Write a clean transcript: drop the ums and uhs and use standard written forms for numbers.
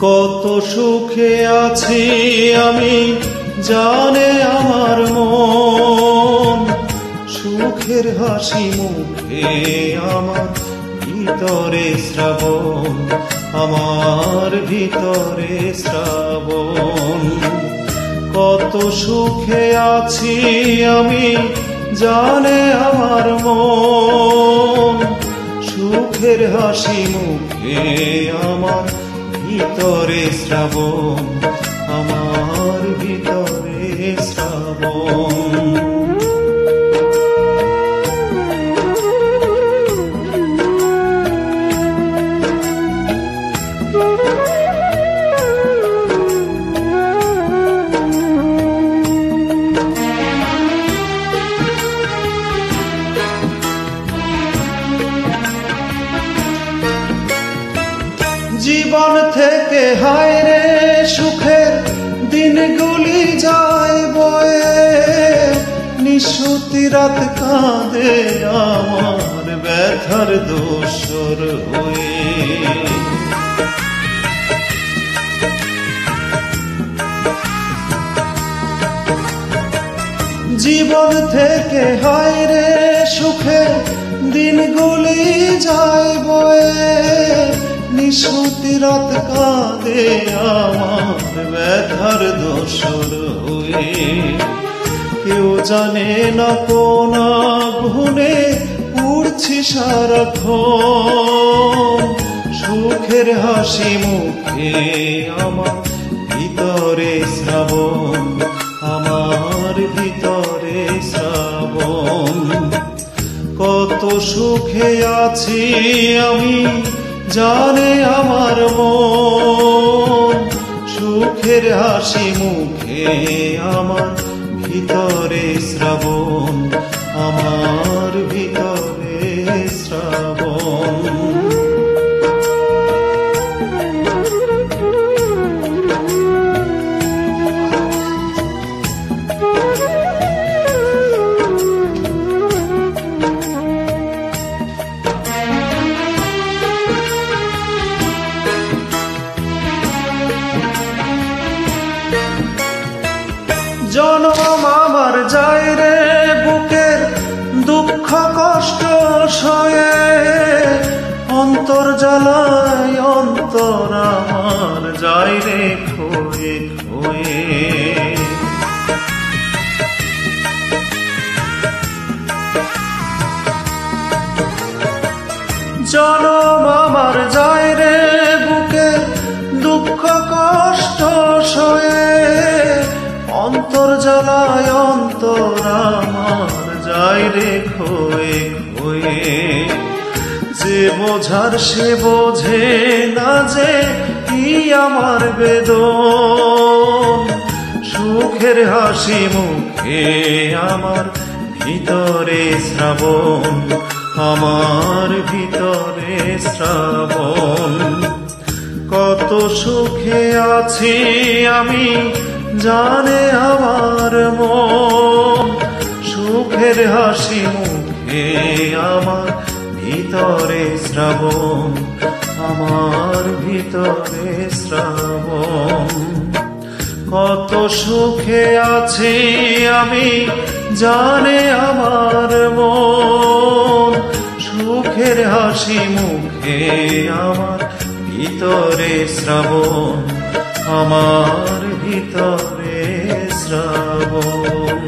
কত সুখে আছি আমি জানে আমার মন, সুখের হাসি মুখে আমার ভিতরে শ্রাবণ, আমার ভিতরে শ্রাবণ। কত সুখে আছি আমি জানে আমার মন, সুখের হাসি মুখে আমার ভিতরে শ্রাবণ, আমার ভিতরে শ্রাবণ। জীবন থেকে হায় রে সুখের দিনগুলি যায় বয়ে, নিশুতি রাত কাঁদে আমার ব্যথার দোসর হয়ে। জীবন থেকে হায় রে সুখের দিনগুলি যায় বয়ে, নিশুতি রাত কাঁদে আমার ব্যথার দোসর হয়ে। কেউ জানে না কোন আগুনে উড়ছি সারাক্ষণ, সুখের হাসি মুখে আমার ভিতরে শ্রাবণ, আমার ভিতরে শ্রাবণ। কত সুখে আছি আমি জানে আমার মন, সুখের হাসি মুখে আমার ভিতরে শ্রাবণ, আমার ভিতরে শ্রাবণ। জনম আমার যায় রে বুকের দুঃখ কষ্ট সয়ে, অন্তর জ্বালায় অন্তর আমার যায় রে খয়ে খয়ে। জনম আমার যায় রে বুকের দুঃখ কষ্ট সয়ে, অন্তর জ্বালায় অন্তর আমার যায় রে খয়ে খয়ে। যে বোঝার সে বোঝে না যে কি আমার বেদন, সুখের হাসি মুখে আমার ভিতরে শ্রাবণ, আমার ভিতরে শ্রাবণ। কত সুখে আছি আমি জানে আমার মন, সুখের হাসি মুখে আমার ভিতরে শ্রাবণ, আমার ভিতরে শ্রাবণ। কত সুখে আছি আমি জানে আমার মন, সুখের হাসি মুখে আমার ভিতরে শ্রাবণ, আমার ভিতরে শ্রাবণ।